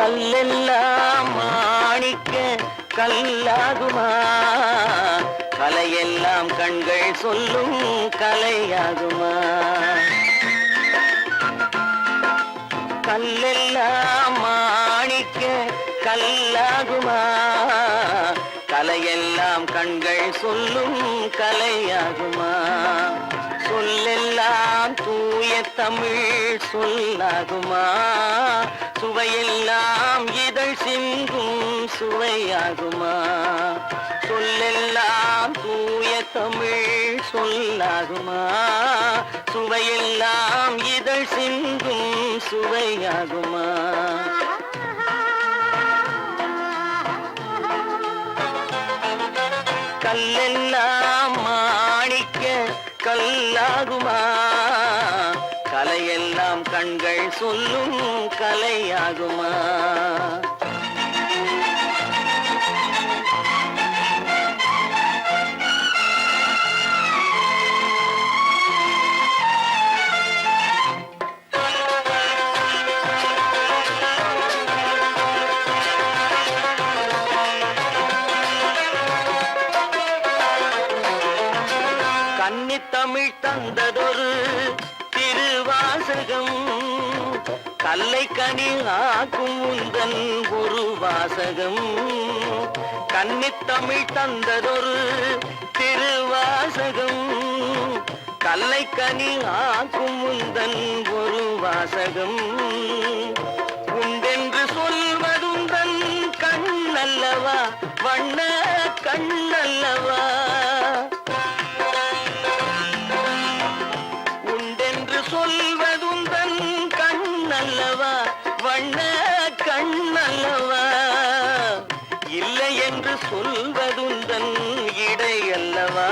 கல்லெல்லாம் மாணிக்க கல்லாகுமா? கலையெல்லாம் கண்கள் சொல்லும் கலையாகுமா? கல்லெல்லாம் மாணிக்க கல்லாகுமா? கலையெல்லாம் கண்கள் சொல்லும் கலையாகுமா? சொல்லெல்லாம் தூய தமிழ் சொல்லாகுமா? சுவையெல்லாம் இதழ் சிந்தும் சுவையாகுமா? சொல்லெல்லாம் தூய தமிழ் சொல்லாகுமா? சுவையெல்லாம் இதழ் சிந்தும் சுவையாகுமா? கல்லெல்லாம் மாணிக்க கல்லாகுமா? கலையெல்லாம் கண்கள் சொல்லும் கலையாகுமா? கன்னித்தமிழ் தந்ததொரு திருவாசகம், கல்லை கனி ஆக்கும் உந்தன் ஒரு வாசகம். கன்னித்தமிழ் தந்ததொரு திருவாசகம், கல்லை கனி ஆக்கும் உந்தன் ஒரு வாசகம். உண்டென்று சொல்வதுந்தன் கண்ணல்லவா, வண்ண கண்ணல்லவா? சொல்வதுந்தன் கண்ணல்லவா, வண்ண கண்ணல்லவா? இல்லை என்று சொல்வதுந்தன் இடை அல்லவா,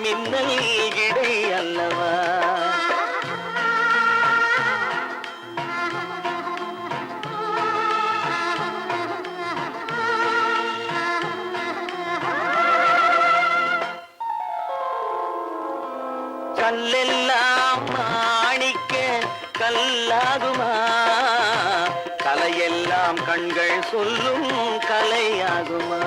மின்னல் இடை அல்லவா? கல்லெல்லாம் மாணிக்க கல்லாகுமா? கலையெல்லாம் கண்கள் சொல்லும் கலையாகுமா?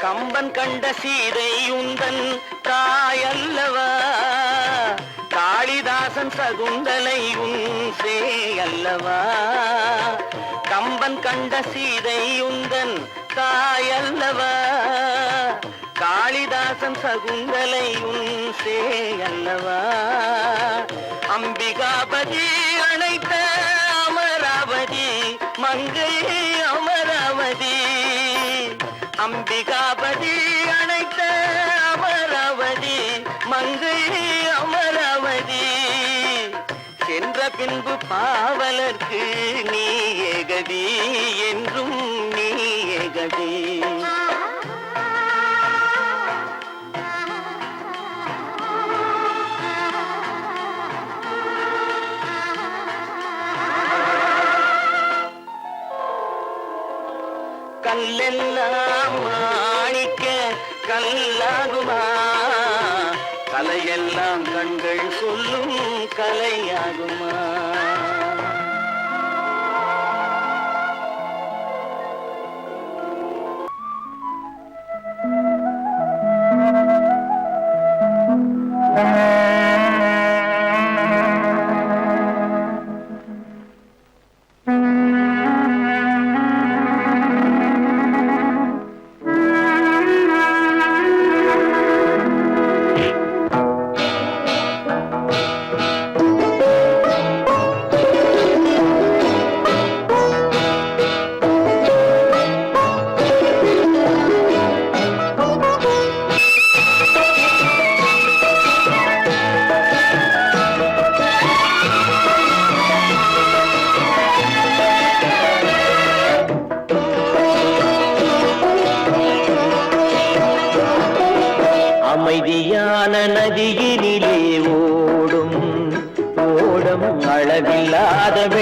கம்பன் கண்ட சீதை உந்தன் தாயல்லவா? காளிதாசன் சகுந்தலை உன் சேயல்லவா? கம்பன் கண்ட சீதை உந்தன் தாயல்லவா? காளிதாசன் சகுந்தலை உன் சேயல்லவா? அம்பிகாபதி அணைத்த அமராவதி மங்கை அமராவதி. அம்பிகாபதி அணைத்த அமராவதி மங்கை அமராவதி. சென்ற பின்பு பாவலர்க்கு நீ ஏகதி, என்றும் நீ ஏகதி. கல்லெல்லாம் மாணிக்க கல்லாகுமா? கலையெல்லாம் கண்கள் சொல்லும் கலையாகுமா?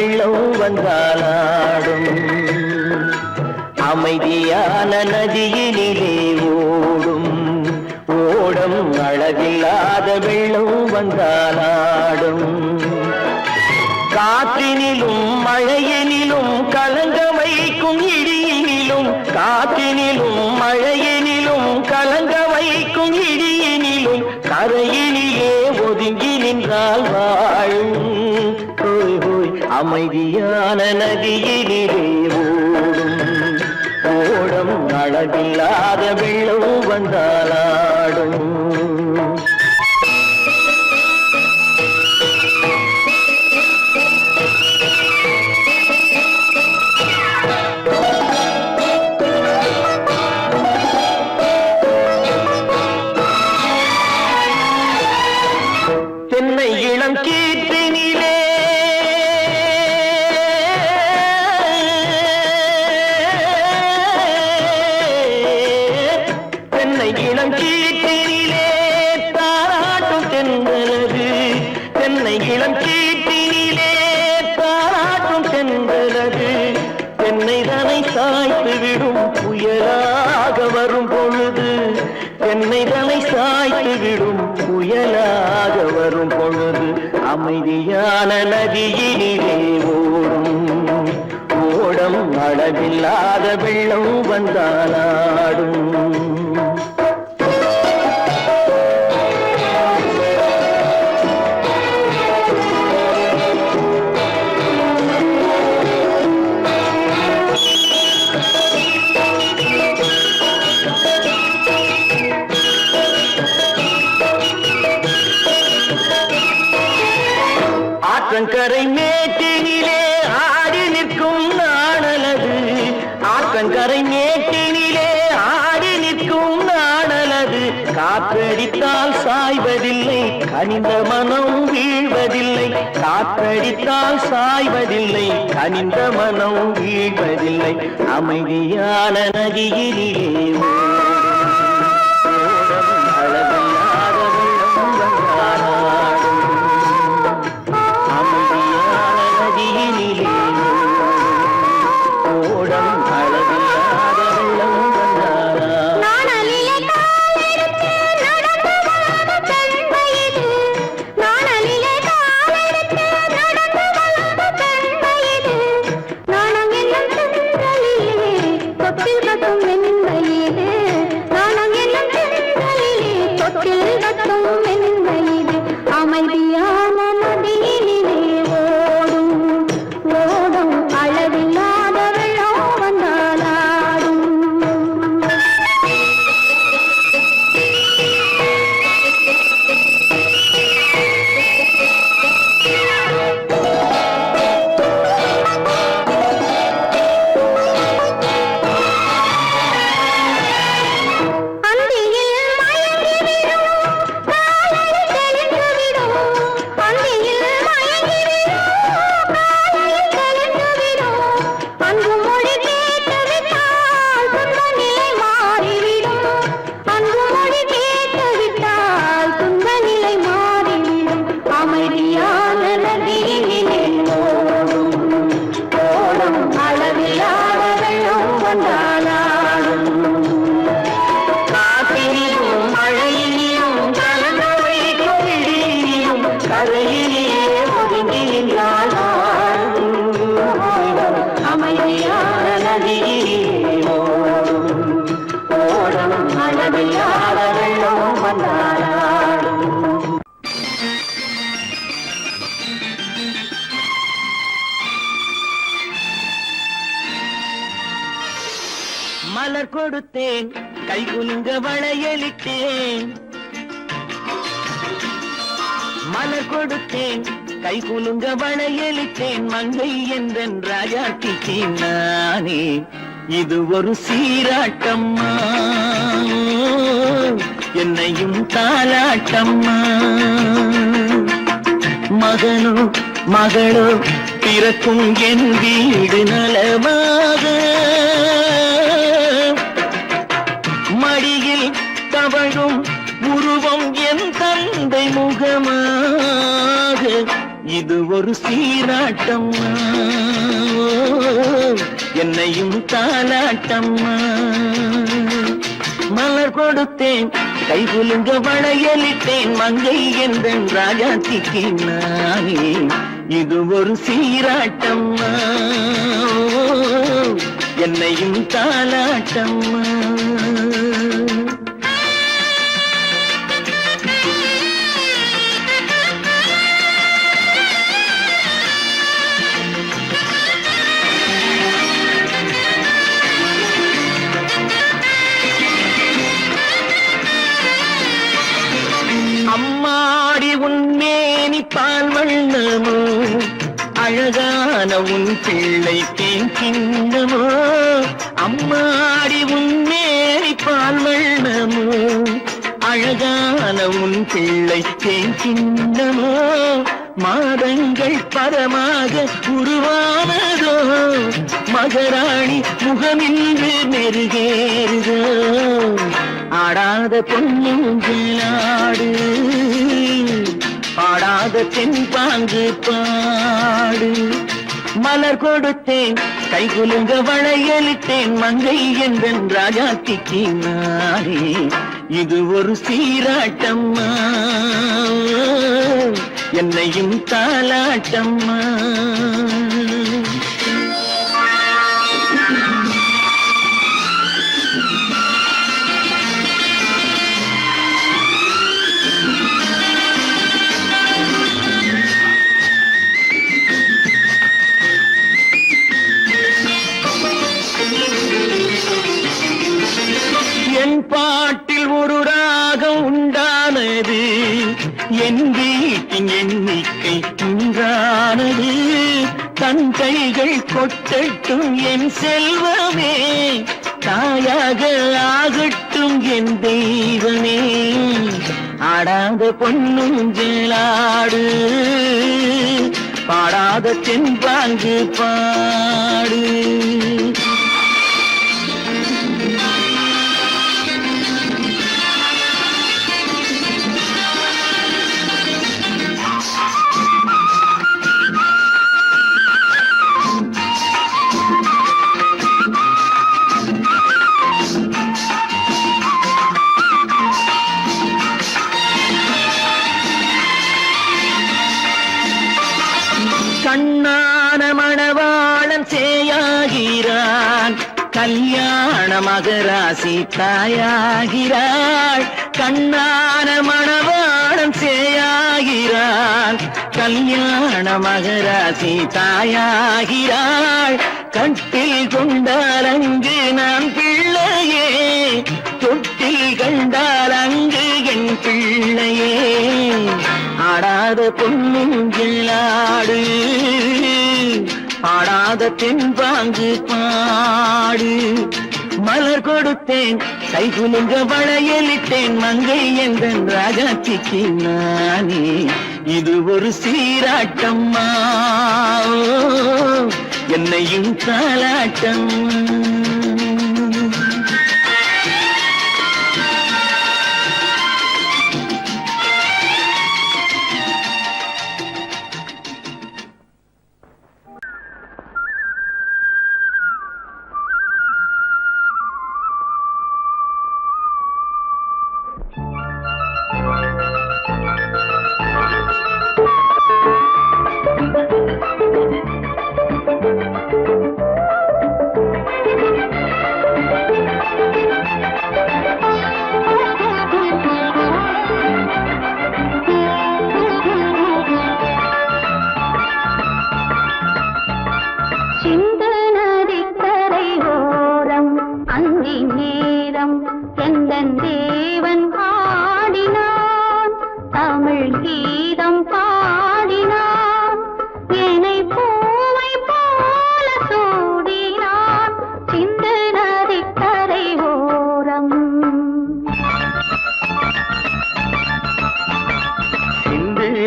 வெள்ளம் வந்தாலாடும் அமைதியான நதியினிலே ஓடும் ஓடம் அளவில்லாத வெள்ளம் வந்தாலாடும் காற்றினிலும் மழையினிலும் கலங்க வைக்கும் இடியினிலும் காற்றினிலும் மழையினிலும் கலங்க வைக்கும் இடியினிலும் கரையினிலே ஒதுங்கி நின்றால் வாழும் ஹோய் ஹோய் அமைதியான நதியினிலே ஓடும் ஓடம் அளவில்லாத வெள்ளம் வந்தாலாடும் தென்னை இளம் கீற்றினிலே தென்னை இளம் கீற்றினிலே தாராட்டும் தென்றலது தென்னை இளம் கீற்றினிலே தாராட்டும் தென்றலது தென்னை தனை சாய்த்து விடும் புயலாக வரும் பொழுது தென்னை தனை சாய்த்து விடும் புயலாக வரும் பொழுது அமைதியான நதியினிலே ஓடும் ஓடம் அளவில்லாத வெள்ளம் வந்தாலாடும் ஆற்றங்கரை மேட்டினிலே ஆடி நிற்கும் நாணலது ஆற்றங்கரை மேட்டினிலே ஆடி நிற்கும் நாணலது காற்றடித்தால் சாய்வதில்லை கனிந்த மனம் வீழ்வதில்லை காற்றடித்தால் சாய்வதில்லை கனிந்த மனம் வீழ்வதில்லை அமைதியான நதியினிலே மலர் கொடுத்தேன் கைகுலுங்க வளையலிட்டேன் மலர் கொடுத்தேன் கைகுலுங்க வளையலிட்டேன் மங்கை என்றன் ராஜாத்திக்கு நானே இது ஒரு சீராட்டம்மா என்னையும் தாலாட்டம்மா மகனோ மகளோ பிறக்கும் என் வீடு நலமாக மடியில் தவழும் உருவம் என் தந்தை முகமாக இது ஒரு சீராட்டம்மா, என்னையும் தாலாட்டம்மா. மலர் கொடுத்தேன் கை குலுங்க வளையலிட்டேன் மங்கை எந்தன் ராஜாத்திக்கு நானே. இது ஒரு சீராட்டம்மா, என்னையும் தாலாட்டம்மா. அம்மாடி உன்மேனி பால் வண்ணமோ, அழகான உன் பிள்ளை தேன் கிண்ணமோ. அம்மாடி உன்மேனி பால் வண்ணமோ, அழகான உன் பிள்ளை தேன் கிண்ணமோ. மாதங்கள் பரமாக உருவானதோ, மகராணி முகமின்று மெருகேறுதோ. ஆடாத பொன்னுங்களாடு, பாடாத தென்பாங்கு பாடு. மலர் கொடுத்தேன் கை குலுங்க வளையலிட்டேன் மங்கை எந்தன் ராஜாத்திக்கு நானே. இது ஒரு சீராட்டம்மா, என்னையும் தாலாட்டம்மா. என் பாட்டில் ஒரு ராகம் உண்டானது, என் வீட்டின் எண்ணிக்கை உண்டானது. தன் கைகள் கொட்டட்டும் என் செல்வமே, தாயாக ஆகட்டும் என் தெய்வமே. ஆடாத பொன்னுஞ்சலாடு, பாடாத தென்பாங்கு பாடு. கண்ணான மணவாளன் சேயாகிறான், கல்யாண மகராசி தாயாகிறாள். கண்ணான மணவாளன் சேயாகிறான், கல்யாண மகராசி தாயாகிறாள். கட்டில் கொண்டால் அங்கு நான் பிள்ளையே, தொட்டில் கண்டால் அங்கு என் பிள்ளையே. ஆடாத பொன்னுங்களாடு, பாடாத தென்பாங்கு பாடு. மலர் கொடுத்தேன் கை குலுங்க வளையலிட்டேன் மங்கை எந்தன் ராஜாத்திக்கு நானே. இது ஒரு சீராட்டம்மா, என்னையும் தாலாட்டம்மா.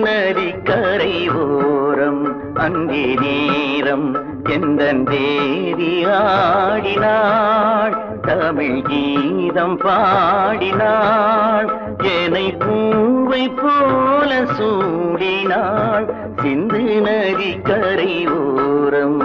நதிக்கரை ஓரம் அங்கே நேரம் எந்தன் தேவி ஆடினாள், தமிழ் கீதம் பாடினாள். ஏனை பூவை போல சூடினாள் சிந்து நதி கரை ஓரம்.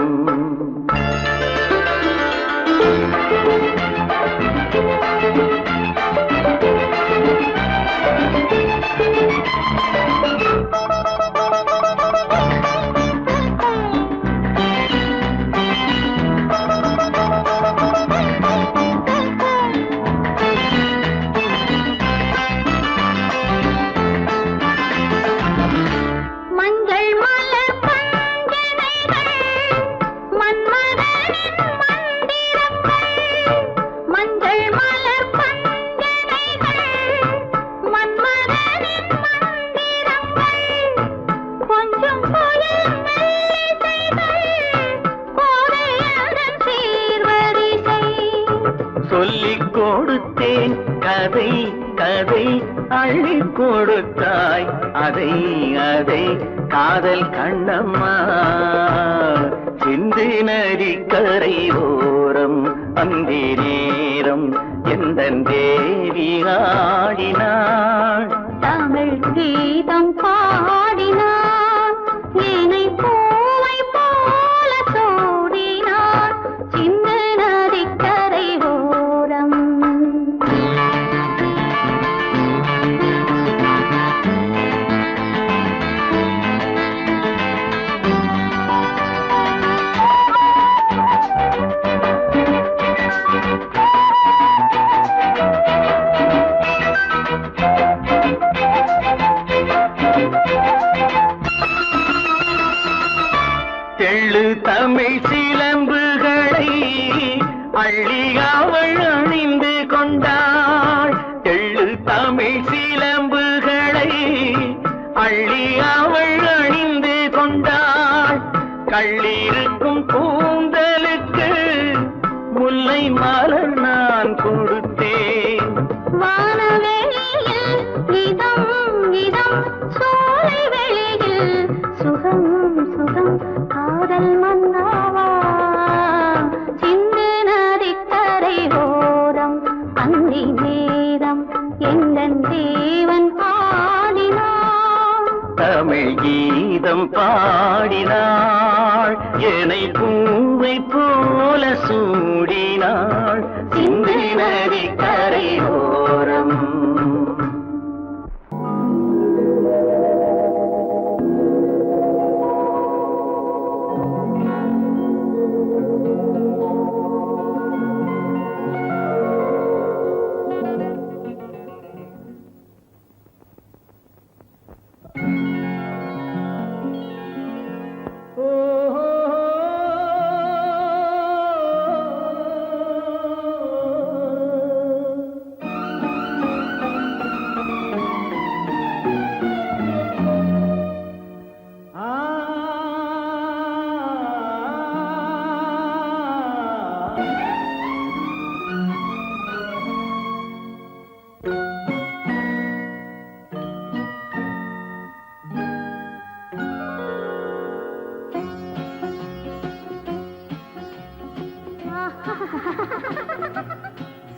சொல்லிக் கொடுத்தேன் கதை கதை அள்ளி கொடுத்தாய் அதை அதை காதல் கண்ணம்மா. சிந்து நதி கரை ஓரம் அந்தி நேரம் எந்தன் தேவி ஆடினாள் தமிழ் கீதம் பாடினாள் ஏனை பூவை போல சூடினாள் சிந்து நதி கரை ஓரம். தெள்ளு தமிழ் சிலம்புகளை அள்ளி அவள் அணிந்து கொண்டாள். தெள்ளு தமிழ் சிலம்புகளை அள்ளி அவள் அணிந்து கொண்டாள். கள்ளிருக்கும் கூந்தலுக்கு முல்லை மலர் நான் கொடுத்தேன். வானவெளியில் இதம் இதம் சோலை வெளியில் சுகம் சுகம் காதல் மன்னாவா சிந்து நதி கரை ஓரம் அந்தி நேரம் எந்தன் தேவன் ஆடினான் தமிழ் கீதம் பாடினாள் ஏனை பூவை போல சூடினாள் சிந்து நதி கரை ஓரம்.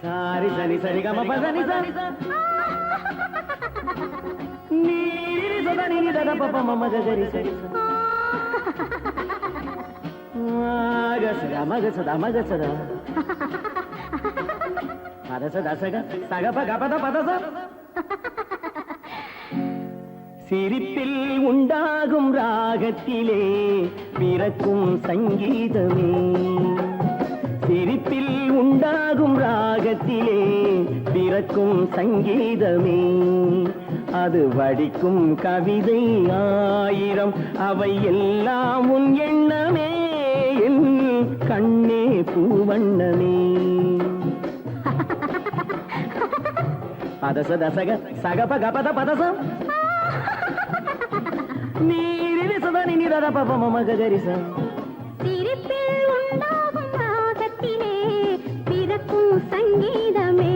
సారి సని సరి గమ పదని సని నీరి సదని ని దద పప మమ గరి సరి మగ సద పద సద సగ సగ పగ పద పద స. சிரிப்பில் உண்டாகும் ராகத்திலே பிறக்கும் சங்கீதமே. சிரிப்பில் உண்டாகும் ராகத்திலே பிறக்கும் சங்கீதமே. அது வடிக்கும் கவிதை ஆயிரம் அவை எல்லாம் உன் எண்ணமே என் கண்ணே பூவண்ணமே. பதச தசக சகப கபத பதசம் நீரில் சதனி நிதர பப மம கரிச. சிரிப்பில் உண்டாகும் ராகத்திலே பிறக்கும் சங்கீதமே.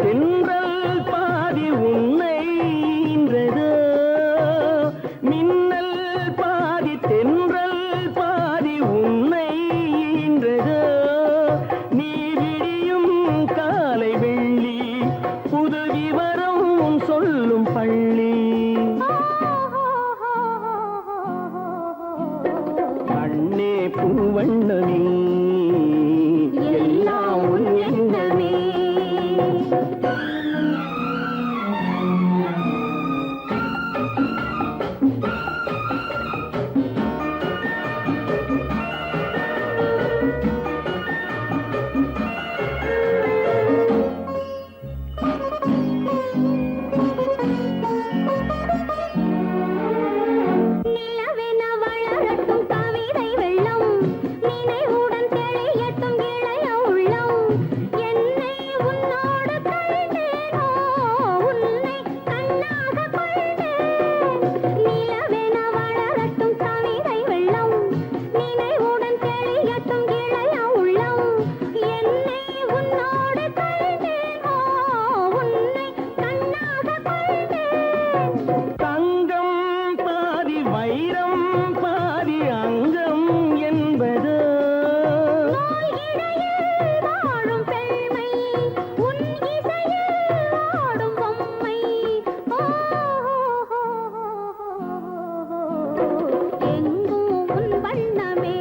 தென்றல் பாதி உன்னை ஈன்றதோ, மின்னல் பாதி தென்றல் பாதி உன்னை ஈன்றதோ, நீ விடியும் காலை வெள்ளி புது விவரம் சொல்லும் பள்ளி. கண்ணே பூவண்ணமே எல்லாம் உன் எண்ணமே. நிலவென வளரட்டும் கவிதை வெள்ளம், நினைவுடன் தெளியட்டும் இளைய உள்ளம். என்னை உன்னோடு கண்டேனோ, உன்னை கண்ணாக கொண்டேன். நிலவென வளரட்டும் கவிதை வெள்ளம், நினைவுடன் தெளியட்டும் இளைய உள்ளம். என்னை உன்னோடு கண்டேனோ, உன்னை கண்ணாக கொண்டேன். தங்கம் பாதி வைரம் பாதி அங்கம் என்பது நோய் இடையில் வாழும் பெண்மை, உன் இசையில் ஆடும் பொம்மை. எங்கும் உன் வண்ணமே,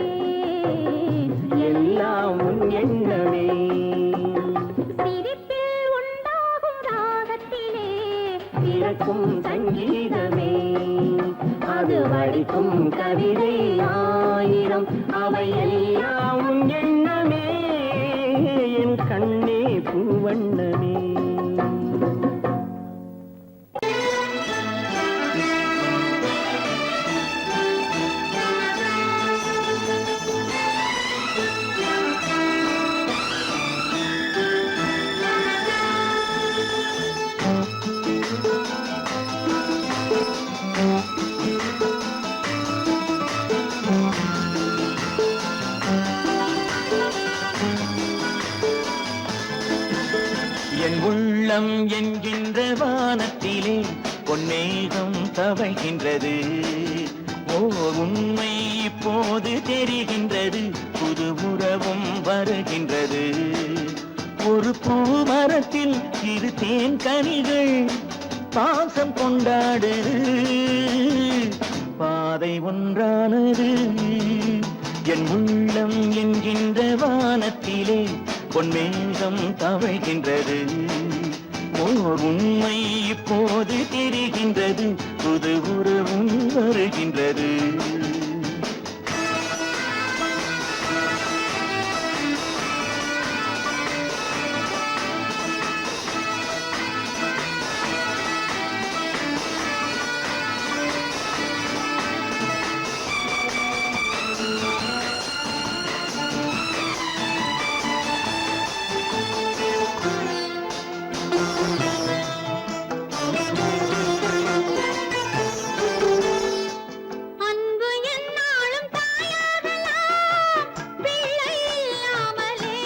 எல்லாம் உன் எண்ணமே. சிரிப்பில் உண்டாகும் ராகத்திலே பிறக்கும் சங்கீதமே, அது வடிக்கும் கவிதை ஆயிரம், அவை எல்லாம் உன் எண்ணமே. என் கண்ணே பூவண்ணமே. என் உள்ளம் என்கின்ற வானத்திலே பொன்மேகம் தவழ்கின்றது. ஓர் உண்மை இப்போது தெரிகின்றது, புது உறவும் வருகின்றது. ஒரு பூமரத்தில் இரு தேன் கனிகள் பாசம் கொண்டாடு, பாதை ஒன்றானது. என் உள்ளம் என்கின்ற வானத்திலே பொன்மேகம் தவழ்கின்றது. ஓர் உண்மை இப்போது தெரிகின்றது, புது உறவும் வருகின்றது. அன்பு என்னாலும் தாயாகலாம், பிள்ளை இல்லாமலே.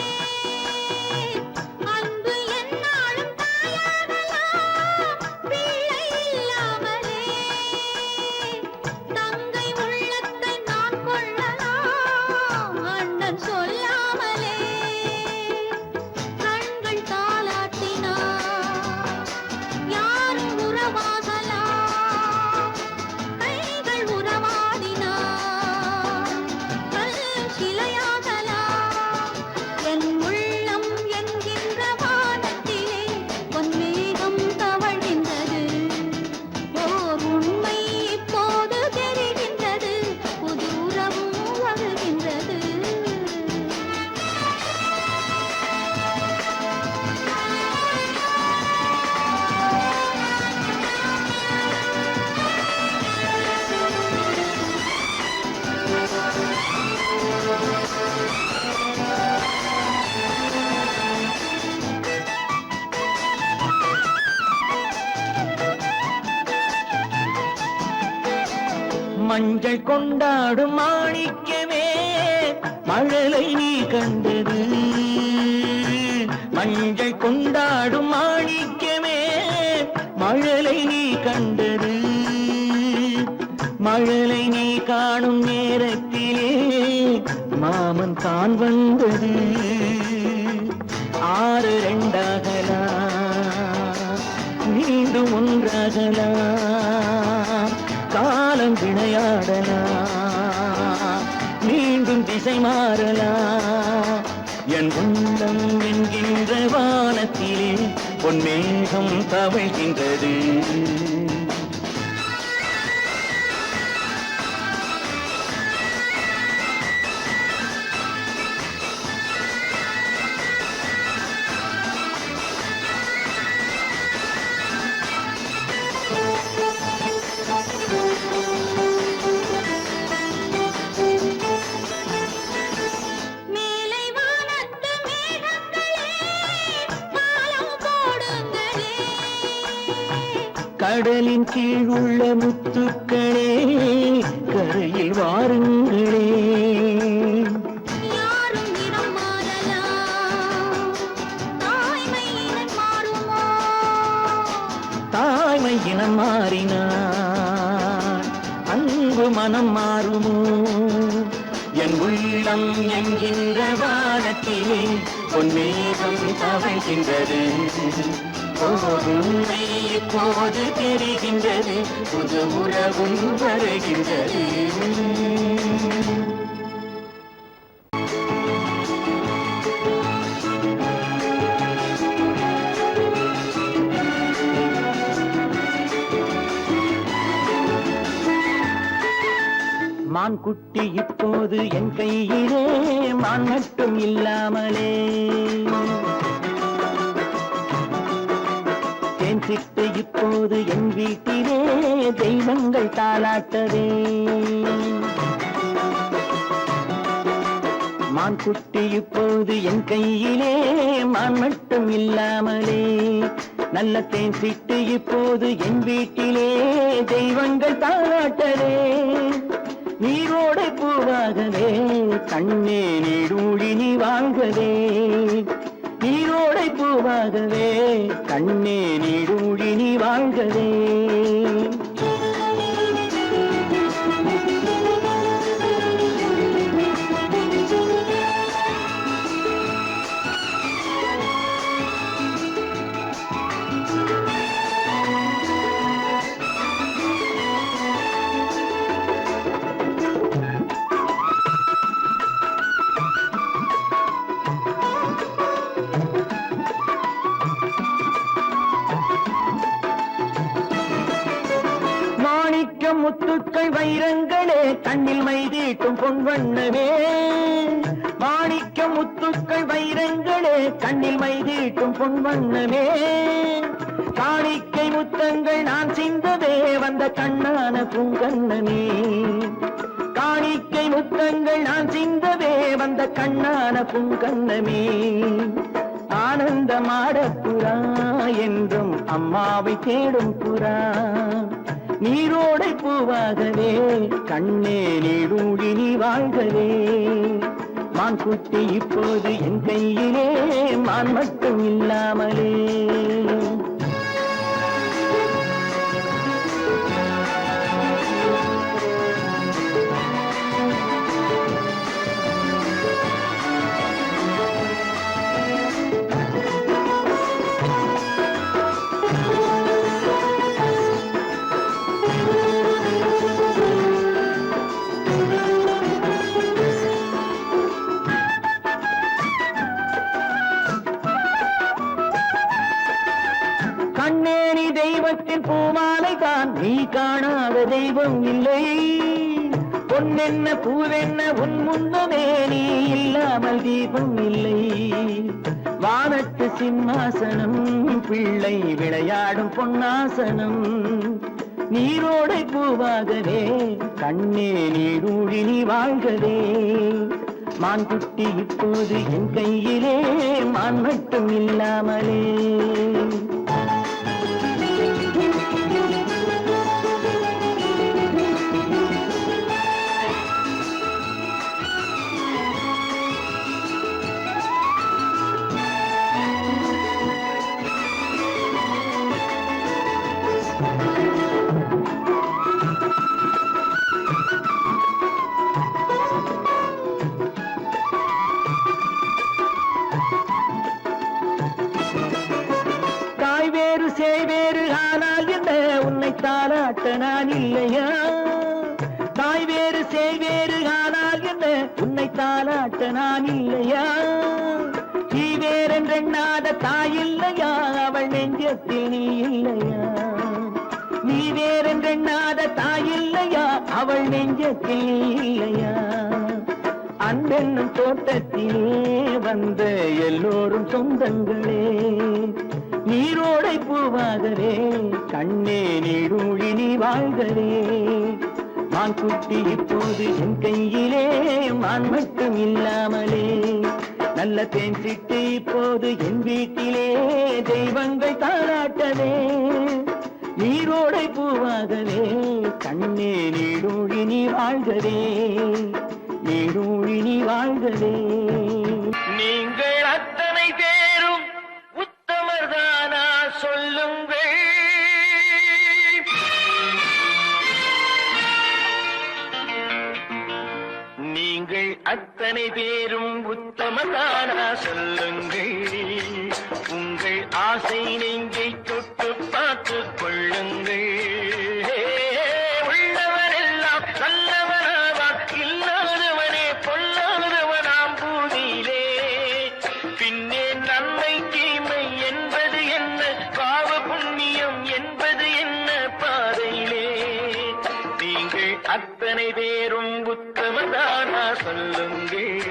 அன்பு என்னாலும் தாயாகலாம், பிள்ளை இல்லாமலே. தங்கை உள்ளத்தை நான் கொள்ளலாம், அண்ணன் சொல்லாமலே. கண்கள் தாலாட்டினார், யாரும் உறவாகலாம். கைகள் உறவாடினார், கல்லும் சிலையாகலாம். என் உள்ளம் என்கின்ற வானத்திலே பொன்மேகம் தவழ்கின்றது. ஓர் உண்மை இப்போது தெரிகின்றது, புது உறவும் வருகின்றது. மஞ்சள் கொண்டாடும் மாணிக்கமே மழலை நீ கண்டது. மஞ்சள் கொண்டாடும் மாணி மழலை நீ கண்டது மழலை நீ காணும் நேரத்திலே மாமன் தான் வந்தது ஆறு ரெண்டாகலா மீண்டும் ஒன்றாகலா காலம் விளையாடலா மீண்டும் திசை மாறலா என் உள்ளம் என்கின்ற வானத்திலே பொன்மேகம் தவழ்கின்றது கடலின் கீழ் உள்ள முத்துக்களே கரையில் வாருங்களே யாரும் இனம் மாறலாம் தாய்மை இனம் மாறுமோ தாய்மை இனம் மாறினார் அன்பு மனம் மாறுமோ என் உள்ளம் என்கின்ற வானத்திலே பொன்மேகம் தவழ்கின்றது உண்மை இப்போது தெரிகின்றது புது உறவும் வருகின்றது மான் குட்டி இப்போது என் கையிலே மான் மட்டும் இல்லாமலே சிட்டு இப்போது என் வீட்டிலே தெய்வங்கள் தாளாட்டதே மான் குட்டி இப்போது என் கையிலே மான் மட்டும் இல்லாமலே நல்ல தேன் சிட்டு இப்போது என் வீட்டிலே தெய்வங்கள் தாளாட்டதே நீரோடை பூவாகவே கண்ணே நீடூழி நீ வாழ்கவே நீரோடை பூவாகவே கண்ணே நீடூழி நீ வாழ்கவே முத்துக்கள் வைரங்களே கண்ணில் மைதீட்டும் பொன்வண்ணமே மாணிக்க முத்துக்கள் வைரங்களே கண்ணில் மைதீட்டும் பொன்வண்ணமே காணிக்கை முத்தங்கள் நான் சிந்ததே வந்த கண்ணான பூங்கண்ணனே காணிக்கை முத்தங்கள் நான் சிந்ததே வந்த கண்ணான பூங்கண்ணமே ஆனந்தமாட புறா என்றும் அம்மாவை தேடும் புறா நீரோடை பூவாகவே கண்ணே நீடூழி நீ வாழ்கவே மான் குட்டி இப்போது என் கையிலே மான் மட்டும் இல்லாமலே கண்ணேனி தெய்வத்தின் பூமாலை தான் நீ காணாத தெய்வம் இல்லை பொன்னென்ன பூவென்ன உன் முன்னமே நீ இல்லாமல் தீபம் இல்லை வானத்து சிம்மாசனம் பிள்ளை விளையாடும் பொன்னாசனம் நீரோடை பூவாகவே கண்ணே நீடூழி நீ வாழ்கவே மான் குட்டி இப்போது என் கையிலே மான் மட்டும் இல்லாமலே சேவேறு ஆனால் என்ன உன்னை தாளாட்ட நான் இல்லையா? தாய் வேறு சேவேறு ஆனால் என்ன உன்னை தாளாட்ட நான் இல்லையா? நீ வேறென்றெண்ணாத தாய் இல்லையா? அவள் நெஞ்சத்தில் நீ இல்லையா? நீ வேறென்றெண்ணாத தாய் இல்லையா? அவள் நெஞ்சத்தில் நீ இல்லையா? அன்பென்னும் தோட்டத்திலே வந்த எல்லோரும் சொந்தங்களே, நீரோடை பூவாகவே கண்ணே நீடூழி நீ வாழ்கவே. மான் குட்டி இப்போது என் கையிலே, மான் மட்டும் இல்லாமலே. நல்ல தேன் சிட்டு இப்போது என் வீட்டிலே, தெய்வங்கள் தாளாட்டவே. நீரோடை பூவாகவே கண்ணே நீடூழி நீ வாழ்கவே, நீடூழி நீ வாழ்கவே. நீங்கள் அத்தனை பேரும் உத்தமர்தானா சொல்லுங்கள். நீங்கள் அத்தனை பேரும் உத்தமர்தானா சொல்லுங்கள். உங்கள் ஆசை நெஞ்சை தொட்டு பார்த்து கொள்ளுங்கள். உள்ளவரெல்லாம் நல்லவனாவான், இல்லாதவனே பொல்லாதவனாம் பூமியிலே. பின்னே நன்மை தீமை என்பது என்ன, பாவ புண்ணியம் என்பது என்ன பாதையிலே. நீங்கள் அத்தனை பேரும் உத்தமதானா சொல்லுங்கள்.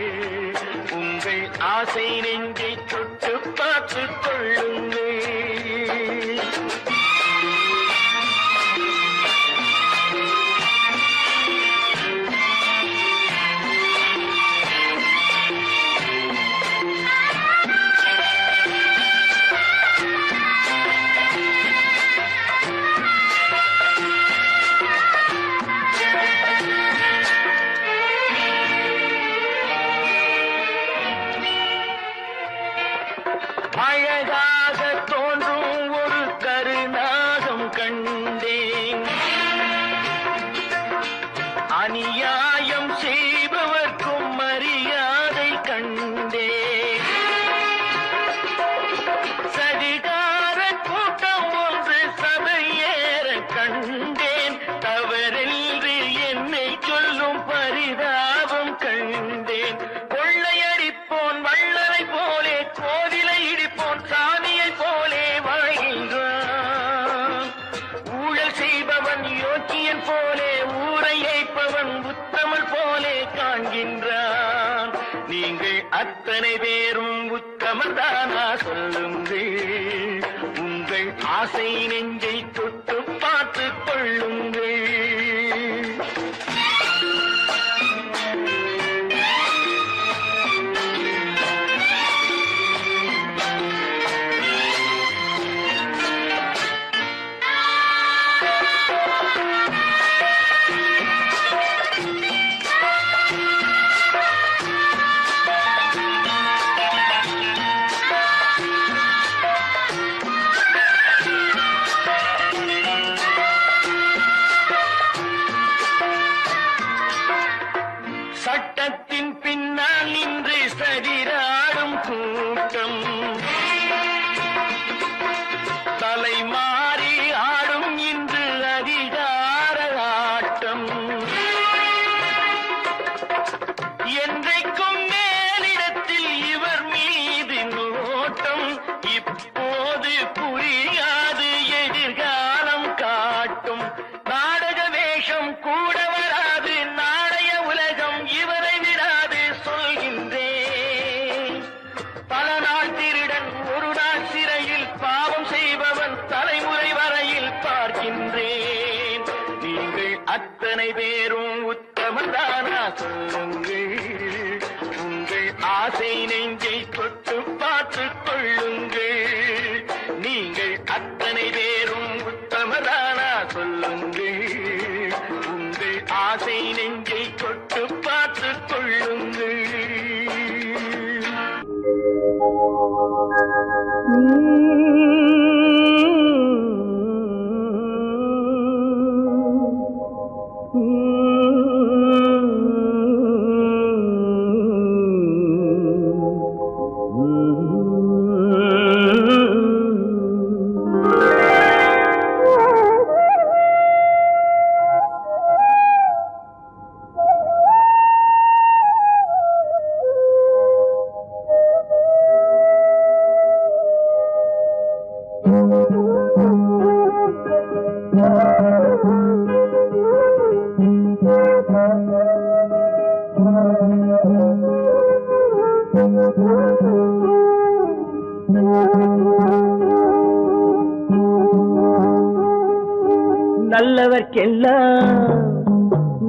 உங்கள் ஆசை நெஞ்சை தொட்டு பார்த்து கொள்ளுங்கள். அழகாக தோன்றும் ஒரு கருநாகம் கண்டேன். அநியாயம் செய்பவர்க்கும் மரியாதை கண்டேன். சதிகார கூட்டம் ஒன்று சபையேற கண்டேன். தவறென்று என்னை சொல்லும் பரிதாபம் கண்டேன். கொள்ளையடிப்போன் வள்ளலை போலே, கோவிலை இடிப்போன் சாமியை போலே வாழ்கின்றான். ஊழல் செய்பவன் யோக்கியன் போலே, ஊரை ஏய்ப்பவன் உத்தமல் போலே காண்கின்றான். நீங்கள் அத்தனை பேரும் உத்தமர்தானா சொல்லுங்கள். உங்கள் ஆசை நெஞ்சை தொட்டு பார்த்து கொள்ளுங்கள். சட்டத்தின் பின்னால் நின்று சதிராடும் கூட்டம், தலைமாறி ஆடும் இன்று அதிகார ஆட்டம். என்றைக்கும் மேலிடத்தில் இவர் மீது நோட்டம். இப்போது புரியாது, எதிர்காலம் காட்டும். நாடக வேஷம் கூட வராது, நாளைய உலகம் இவரை விடாது சொல்கின்றேன். பல நாள் திருடன் ஒரு நாள் சிறையில், பாவம் செய்பவன் தலைமுறை வரையில் பார்க்கின்றேன். நீங்கள் அத்தனை பேரும் உத்தமதானா சொல்லுங்கள். உங்கள் ஆசை நெஞ்சை தொட்டு பார்த்து கொள்ளுங்கள். நீங்கள் அத்தனை பேரும் உத்தமதானா சொல்லுங்கள். உங்கள் ஆசை நெஞ்சை தொட்டு பார்த்து கொள்ளுங்கள். Mm-hmm.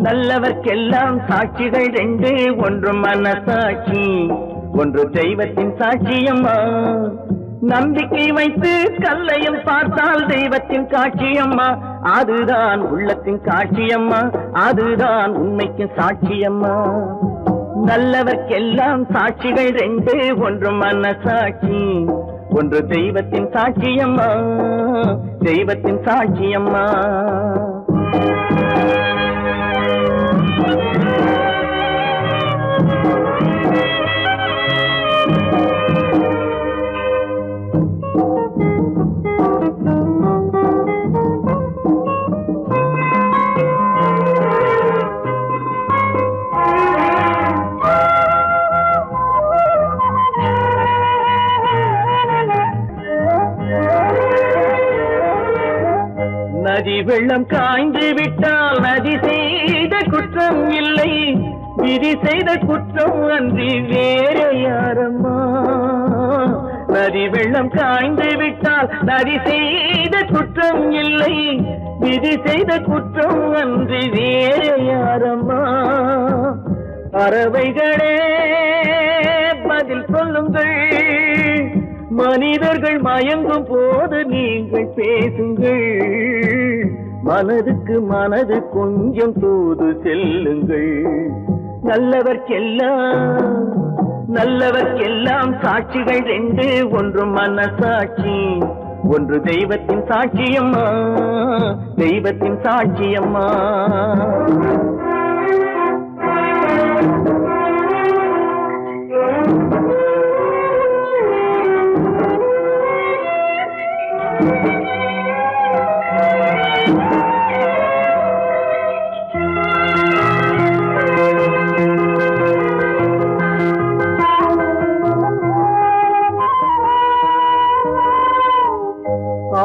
நல்லவர்க்கெல்லாம் சாட்சிகள் ரெண்டு, ஒன்று மனசாட்சி, ஒன்று தெய்வத்தின் சாட்சியம்மா. நம்பிக்கை வைத்து கல்லையும் பார்த்தால் தெய்வத்தின் காட்சியம்மா. அதுதான் உள்ளத்தின் காட்சியம்மா, அதுதான் உண்மைக்கு சாட்சியம்மா. நல்லவர்க்கெல்லாம் சாட்சிகள் ரெண்டு, ஒன்று மனசாட்சி, ஒன்று தெய்வத்தின் சாட்சியம்மா, தெய்வத்தின் சாட்சியம்மா. நதி வெள்ளம் காய்ந்து விட்டால் நதி செய்த குற்றம் இல்லை, விதி செய்த குற்றம் அன்றி வேற யாரம்மா. நதி வெள்ளம் காய்ந்து விட்டால் நதி செய்த குற்றம் இல்லை, விதி செய்த குற்றம் அன்றி வேற யாரம்மா. பறவைகளே பதில் சொல்லுங்கள், மனிதர்கள் மயங்கும் போது நீங்கள் பேசுங்கள். மனதுக்கு மனது கொஞ்சம் தூது செல்லுங்கள். நல்லவர்க்கெல்லாம் சாட்சிகள் ரெண்டு, ஒன்று மனசாட்சி, ஒன்று தெய்வத்தின் சாட்சியம்மா, தெய்வத்தின் சாட்சியம்மா.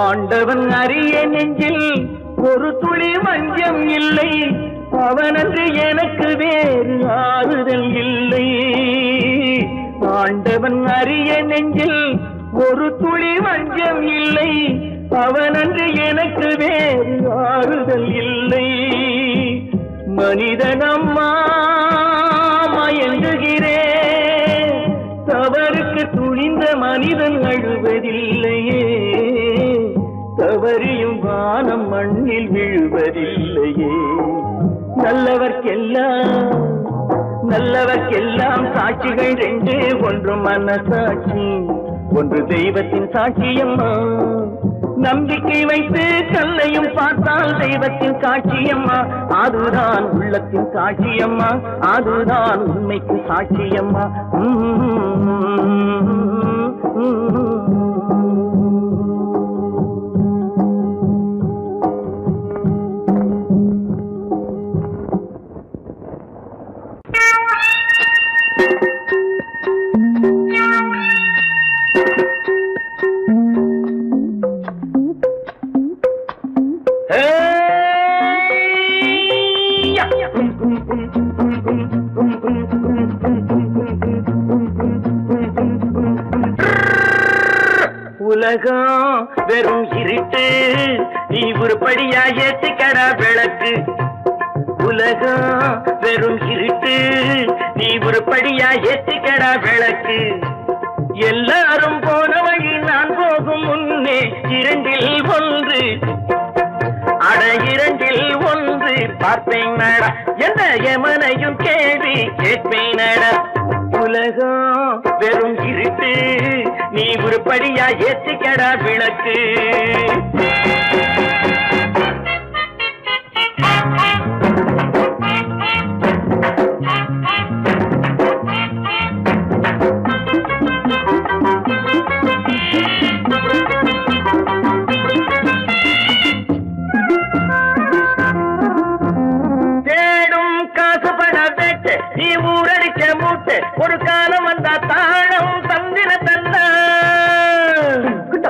ஆண்டவன் அறிய நெஞ்சில் ஒரு துளி வஞ்சம் இல்லை, அவனன்று எனக்கு வேறு ஆறுதல் இல்லை. ஆண்டவன் அறிய நெஞ்சில் ஒரு துளி வஞ்சம் இல்லை, அவனன்று எனக்கு வேறு ஆறுதல் இல்லை. மனிதனம்மா மயங்குகிறேன், தவறுக்கு துணிந்த மனிதன் அழுவதில்லையே, தவறியும் வானம் மண்ணில் விழுவதில்லையே. நல்லவர்க்கெல்லாம் சாட்சிகள் ரெண்டு, ஒன்று மனசாட்சி, ஒன்று தெய்வத்தின் சாட்சியம்மா. நம்பிக்கை வைத்து கல்லையும் பார்த்தால் தெய்வத்தின் காட்சியம்மா. அதுதான் உள்ளத்தின் காட்சியம்மா, அதுதான் உண்மைக்கு சாட்சியம்மா. உலகம் வெறும் இருட்டு, நீ உருப்படியா ஏத்திக்கடா விளக்கு. உலகம் வெறும் இருட்டு, நீ உருப்படியா ஏத்திக்கடா விளக்கு. எல்லாரும் போன வழி நான் போகும் முன்னே இரண்டில் ஒன்று, அட இரண்டில் ஒன்று பார்ப்பேன் நட, என்ன எமனையும் கேள்வி கேட்பேன் நட. உலகம் வெறும் இருட்டு, நீ உருப்படியா ஏத்திக்கடா விளக்கு. ஒரு காலம் வந்தா தாழம் தந்திர தந்தா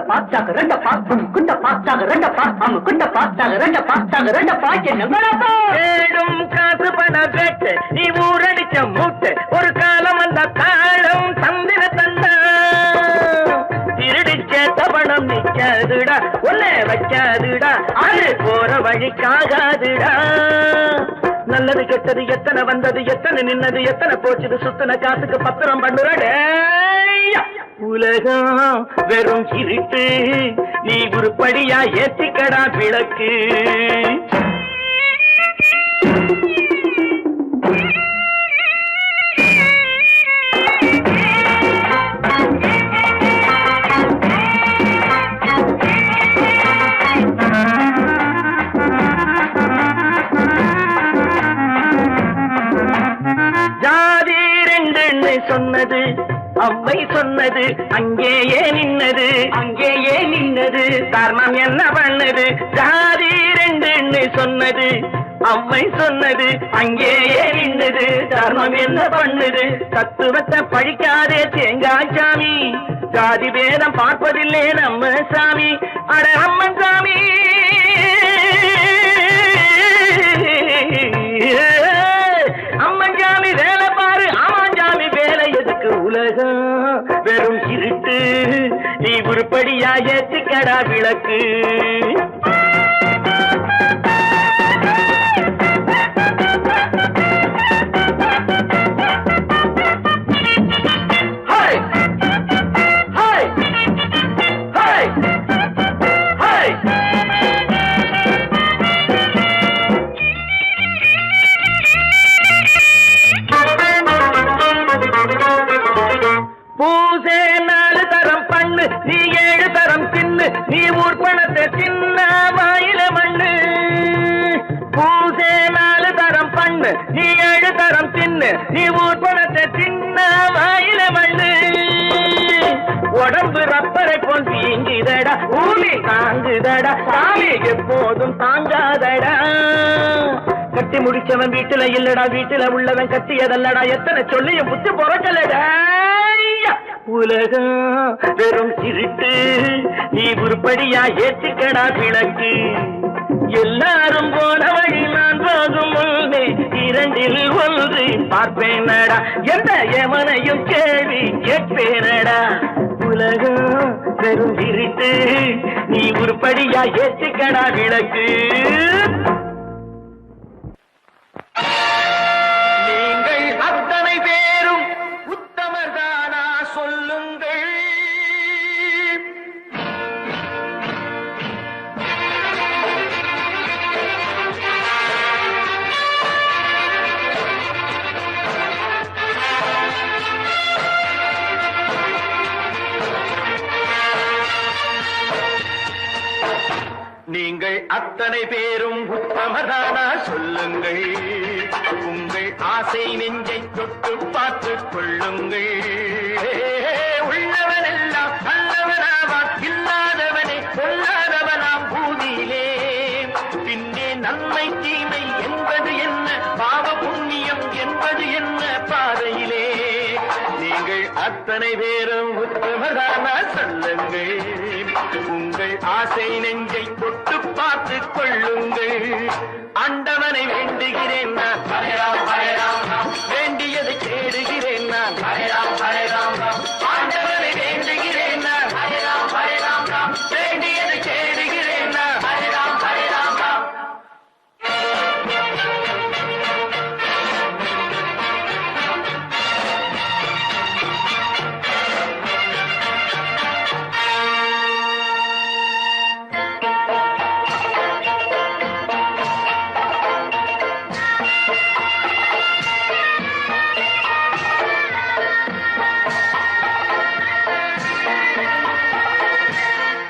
பாச்சாக ரெண்டப்பா குண்ட பாச்சாக ரெண்டப்பா குண்ட பாச்சாக ரெண்டப்பா என்னப்பா ஏடும் காசு பண பேட்டு நீ ஊரடிச்ச மூட்டு ஒரு காலம் அந்த காலம் தந்திர தந்தா திருடிச்ச தவணம் நிக்காதுடா ஒன்னே வைக்காதுடா அது போற வழிக்காகாதுடா நல்லது கெட்டது எத்தனை வந்தது எத்தனை நின்னது எத்தனை போச்சுது சுத்தன காசுக்கு பத்திரம் பண்ணுறடே உலகம் வெறும் இருட்டு நீ உருப்படியா ஏத்திக்கடா விளக்கு ஜாதி ரெண்டு சொன்னது அவ்வை சொன்னது அங்கேயே நின்னது தர்மம் என்ன பண்ணது ஜாதி ரெண்டு சொன்னது அவ்வை சொன்னது அங்கேயே நின்னது தர்மம் என்ன பண்ணுது தத்துவத்தை பழிக்காதே தேங்காய் சாமி ஜாதி பேதம் பார்ப்பதில்லை நம்ம சாமி அட அம்மன் சாமி அம்மஞ்சாமி வேலை பாரு ஆமாஞ்சாமி வேலை எதுக்கு உலகம் வெறும் இருட்டு நீ உருப்படியா ஏத்திக்கடா விளக்கு பூசே 4 தரம் பண்ணு நீ 7 தரம் தின்னு நீ ஊர் பணத்தை தின்ன வாயில மண்ணு பூசே 4 தரம் பண்ணு நீ 7 தரம் தின்னு நீ ஊர் பணத்தை தின்ன வாயில மண்ணு உடம்பு ரப்பரை போல் வீங்குதடா பூமி தாங்குதடா சாமி எப்போதும் தாங்காதடா கட்டி முடிச்சவன் வீட்டுல இல்லடா வீட்டுல உள்ளவன் கட்டியதல்லடா எத்தனை சொல்லியும் புத்து பொறக்கலடா உலகம் வெறும் இருட்டு நீ உருப்படியா ஏற்றிக்கடா விளக்கு எல்லாரும் போன வழி நான் போகும் முன்னே 2 ஒன்று பார்ப்பேனடா எந்த எவனையும் கேள்வி கேட்பேனடா உலகம் வெறும் இருட்டு நீ உருப்படியா ஏற்றிக்கடா விளக்கு நீங்கள் அத்தனை பேரும் உத்தமர்தானா சொல்லுங்கள் நீங்கள் அத்தனை பேரும் உத்தமதானா சொல்லுங்கள் உங்கள் ஆசை நெஞ்சை தொட்டு பார்த்துக் கொள்ளுங்கள் உள்ளவனெல்லாம் நல்லவனாவான் இல்லாதவனே கொல்லாதவனாம் பூமியிலே பின்னே நன்மை தீமை என்பது என்ன பாவ புண்ணியம் என்பது என்ன பாதையிலே நீங்கள் அத்தனை பேரும் உத்தமதானா சொல்லுங்கள் உங்கள் ஆசை நெஞ்சை தொட்டு பார்த்துக் கொள்ளுங்கள் ஆண்டவனை வேண்டுகிறேன் நான் வேண்டியதை தேடுகிறேன் நான் ஆண்டவனை வேண்டுகிறேன் நான் வேண்டியதை தேடுகிறேன் நான்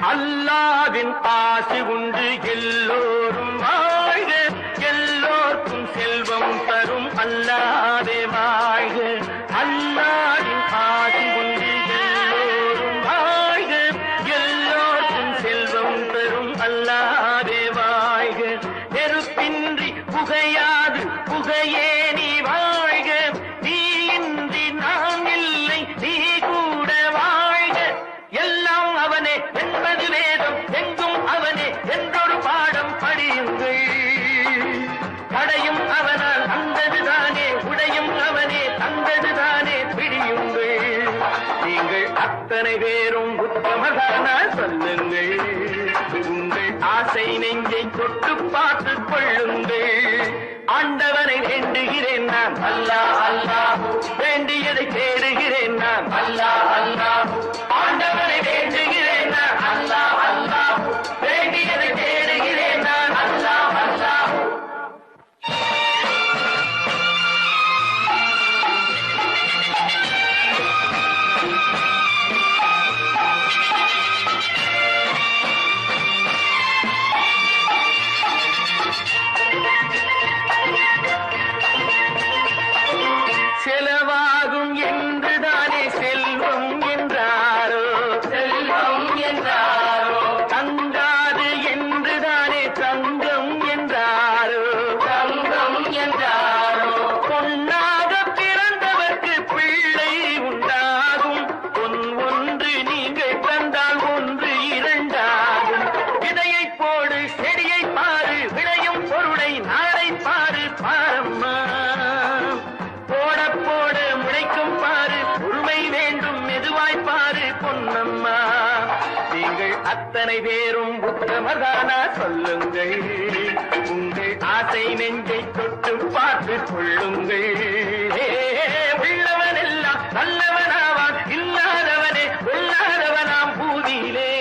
அல்லாவின் ஆசி உண்டு எல்லோரும் வாழ்க எல்லோருக்கும் செல்வம் தரும் அல்லாவே வாழ்க அல்லாவின் ஆசி உண்டு எல்லோரும் வாழ்க எல்லோருக்கும் செல்வம் தரும் அல்லாவே வாழ்க நெருப்பின்றி புகையாது புகையே நீ வாழ்க நீ இன்றி நான் இல்லை நீ கூட வாழ்க எல்லாம் அவனே என்பது ஆசை நெஞ்சை தொட்டு பார்த்து கொள்ளுங்கள். ஆண்டவனை வேண்டுகிறேன் நான், அல்லாஹ் அல்லாஹ். வேண்டியதை தேடுகிறேன் நான், அல்லாஹ் அல்லாஹ். ஆண்டவனை வேண்டுகிறேன் நான், அல்லாஹ் அல்லாஹ். வேண்டியதை தேடுகிறேன் நான், அல்லாஹ் அல்லாஹ். செலவாகும் என்றுதானே செல்வம் என்றாரோ, செல்வம் என்றாரோ. தங்காது என்றுதானே தங்கம் என்றாரோ, தங்கம் என்றாரோ. பொன்னாக பிறந்தவர்க்கு பிள்ளை உண்டாகும். பொன் ஒன்று நீங்கள் தந்தால் ஒன்று இரண்டாகும். விதையை போடு செடியை பாரு, விளையும் பொருளை நாளை பாரு பாரம்மா. போட போட முளைக்கும் பாரு, பொறுமை வேண்டும் மெதுவாய் பாரு பொன்னம்மா. நீங்கள் அத்தனை பேரும் உத்தமதானா சொல்லுங்கள். உங்கள் ஆசை நெஞ்சை தொட்டு பார்த்து கொள்ளுங்கள். உள்ளவன் எல்லாம் நல்லவனாவான், இல்லாதவனே கொல்லாதவனாம் பூதியிலே.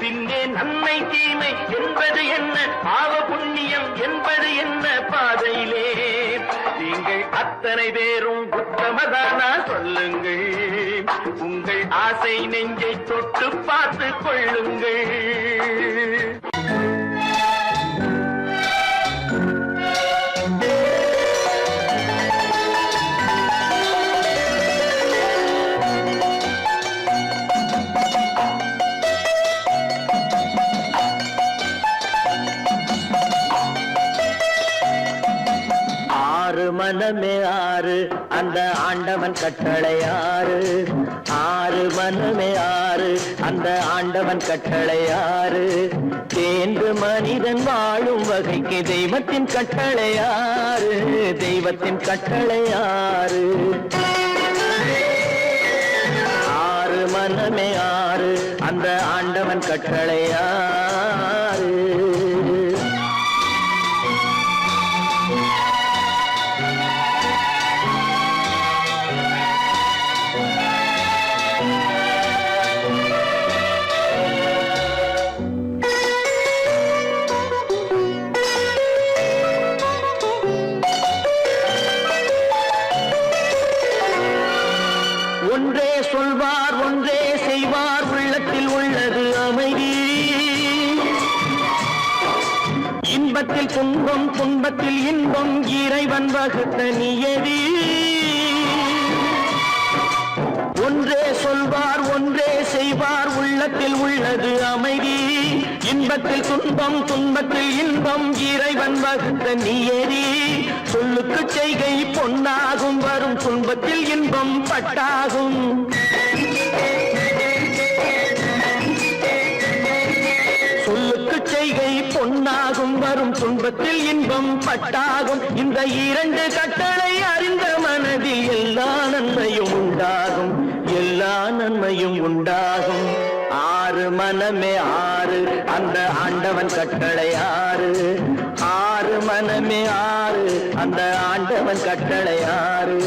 பின்னே நன்மை தீமை என்பது என்ன, பாவ புண்ணியம் என்பது என்ன பாதையிலே. நீங்கள் அத்தனை பேரும் உத்தமதானா சொல்லுங்கள். உங்கள் ஆசை நெஞ்சை தொட்டு பார்த்து கொள்ளுங்கள். ஆறு மனமே ஆறு, அந்த ஆண்டவன் கட்டளை ஆறு. ஆறு மனமே ஆறு, அந்த ஆண்டவன் கட்டளை ஆறு. தேர்ந்து மனிதன் வாழும் வகைக்கு தெய்வத்தின் கட்டளை ஆறு, தெய்வத்தின் கட்டளை ஆறு. ஆறு மனமே ஆறு, அந்த ஆண்டவன் கட்டளை ஆறு. ஒன்றே சொல்வார் ஒன்றே செய்வார், உள்ளத்தில் உள்ளது அமைதி. இன்பத்தில் துன்பம் துன்பத்தில் இன்பம், இறைவன் வகுத்த நியதி. ஒன்றே சொல்வார் ஒன்றே செய்வார், உள்ளத்தில் உள்ளது அமைதி. இன்பத்தில் துன்பம் துன்பத்தில் இன்பம், இறைவன் வகுத்த நியதி. சொல்லுக்கு செய்கை பொன்னாகும், வரும் துன்பத்தில் இன்பம் பட்டாகும். சொல்லுக்கு செய்கை பொன்னாகும், வரும் துன்பத்தில் இன்பம் பட்டாகும். இந்த இரண்டு கட்டளை அறிந்த மனதில் எல்லா நன்மையும் உண்டாகும், எல்லா நன்மையும் உண்டாகும். ஆறு மனமே ஆறு, அந்த ஆண்டவன் கட்டளை ஆறு. ஆறு மனமே ஆறு, அந்த ஆண்டவன் கட்டளை ஆறு.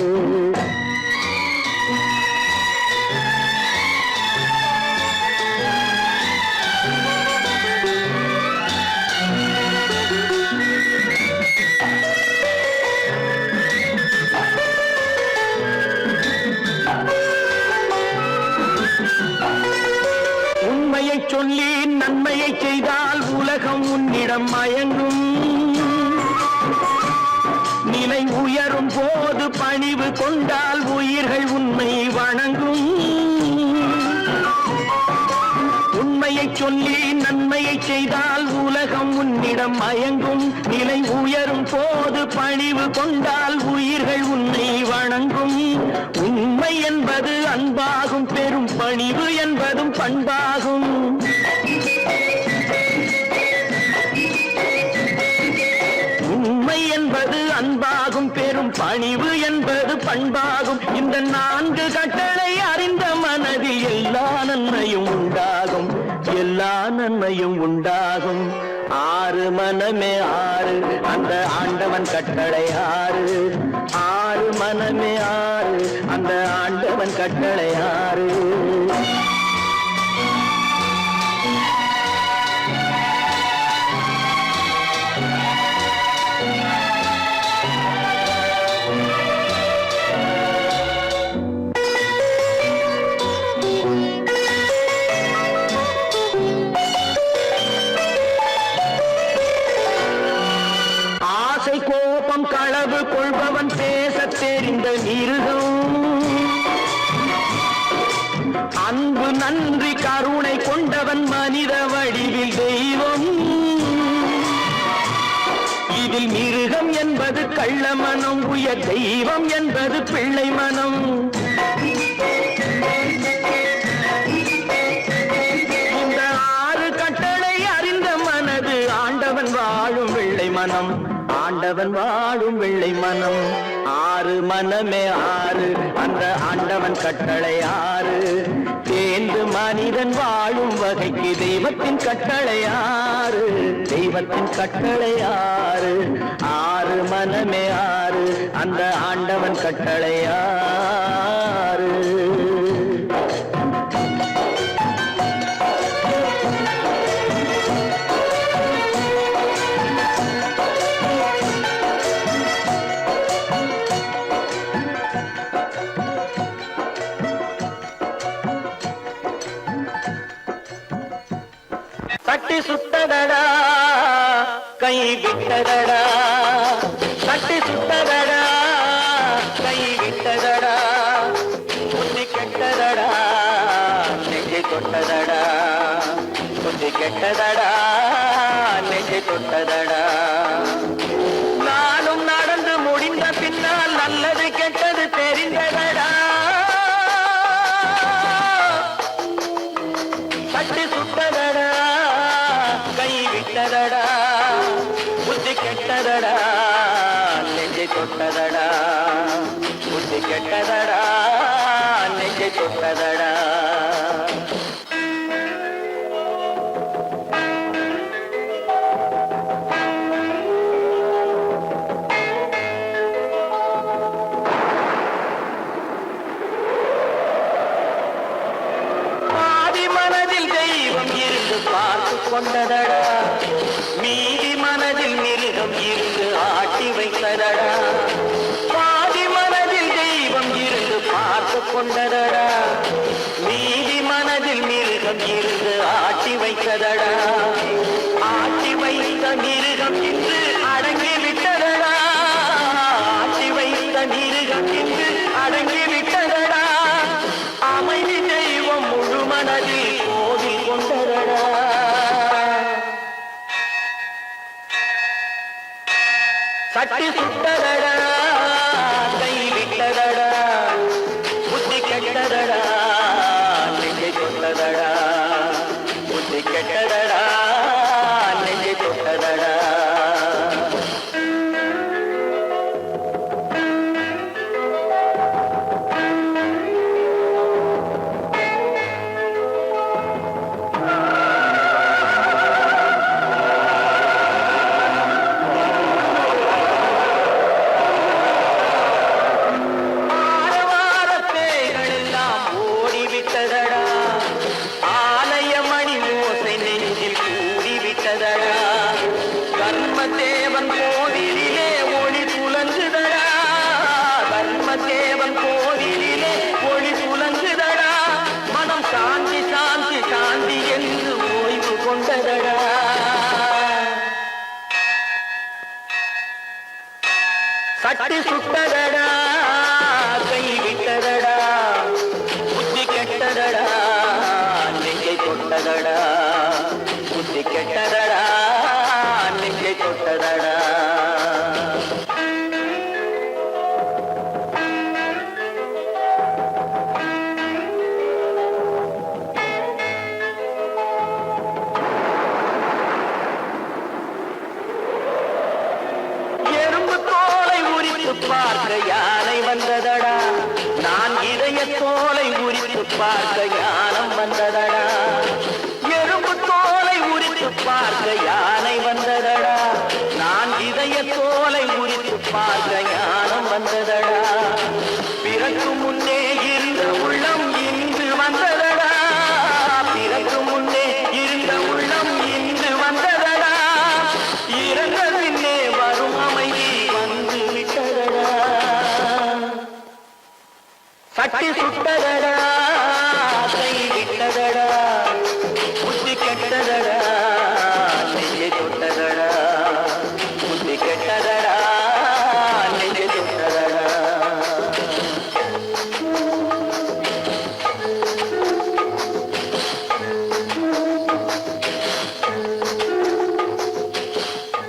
உண்மையை சொல்லி நன்மையை செய்தால் உலகம் உன்னிடம் மயங்கும். நிலை உயரும் போது பணிவு கொண்டால் உயிர்கள் உன்னை வணங்கும். உண்மையை சொல்லி நன்மையை செய்தால் உலகம் உன்னிடம் மயங்கும். நிலை உயரும் போது பணிவு கொண்டால் உயிர்கள் உன்னை வணங்கும். உண்மை என்பது அன்பாகும், பெரும் பணிவு என்பதும் பண்பாகும். உண்மை என்பது அன்பாகும், பெரும் பணிவு என்பது பண்பாகும். இந்த நான்கு கட்டளை அறிந்த மனதில் எல்லா நன்மையும் உண்டாகும், எல்லா நன்மையும் உண்டாகும். ஆறு மனமே ஆறு அந்த ஆண்டவன் கட்டளை ஆறு ஆறு மனமே ஆறு அந்த ஆண்டவன் கட்டளை ஆறு கோபம் களவு கொள்பவன் பேச தெரிந்த மிருகம் அன்பு நன்றி கருணை கொண்டவன் மனித வடிவில் தெய்வம் இதில் மிருகம் என்பது கள்ள மனம் உயர் தெய்வம் என்பது பிள்ளை மனம் இந்த ஆறு கட்டளை அறிந்த மனது ஆண்டவன் வாழும் வெள்ளை மனம் ஆண்டவன் வாழும் வெள்ளை மனம் ஆறு மனமே ஆறு அந்த ஆண்டவன் கட்டளை ஆறு தேர்ந்து மனிதன் வாழும் வகைக்கு தெய்வத்தின் கட்டளை ஆறு தெய்வத்தின் கட்டளை ஆறு ஆறு மனமே ஆறு அந்த ஆண்டவன் கட்டளை ஆறு தட்டி சுட்டதடா கை விட்டதடா தட்டி சுட்டதடா கை விட்டதடா புத்தி கெட்டதடா நெஞ்சை தொட்டதடா புத்தி கெட்டதடா நெஞ்சை தொட்டதடா நானும் நடந்து முடிந்த பின்னால் நல்லது கெட்டது தெரிந்ததடா தட்டி சுட்டதடா கை விட்டதடா புத்தி கெட்டதடா நெஞ்சை தொட்டதடா புத்தி கெட்டதடா நெஞ்சை தொட்டதடா பார்த்து கொண்டதடா மீதி மனதில் மிருகம் இருந்து ஆட்டி வைத்ததடா பாதி மனதில் தெய்வம் இருந்து பார்த்து கொண்டதடா மீதி மனதில் மிருகம் இருந்து ஆட்டி வைத்ததடா ஆட்டி வைத்த மிருகம் இன்று அடங்கி விட்டதடா ஆட்டி வைத்த மிருகம் இன்று அடங்கி விட்டதடா அமைதி தெய்வம் முழு மனதில் கோவில் கொண்டதடா சட்டி சுட்டதடா கை விட்டதடா புத்தி கெட்டதடா நெஞ்சை தொட்டதடா புத்தி கெட்டதடா நெஞ்சை தொட்டதடா தர்மதேவன் கோவிலிலே ஒளி துலங்குதடா தர்மதேவன் கோவிலிலே ஒளி துலங்குதடா மனம் சாந்தி சாந்தி சாந்தி என்று ஓய்வு கொண்டதடா சட்டி சுட்டதடா கை விட்டதடா புத்தி கெட்டதடா நெஞ்சை தொட்டதடா புத்தி கெட்டதடா நெஞ்சை தொட்டதடா எறும்பு தோலை உரித்து பார்க்க யானை வந்ததடா நான் இதய தோலை உரித்து பார்க்க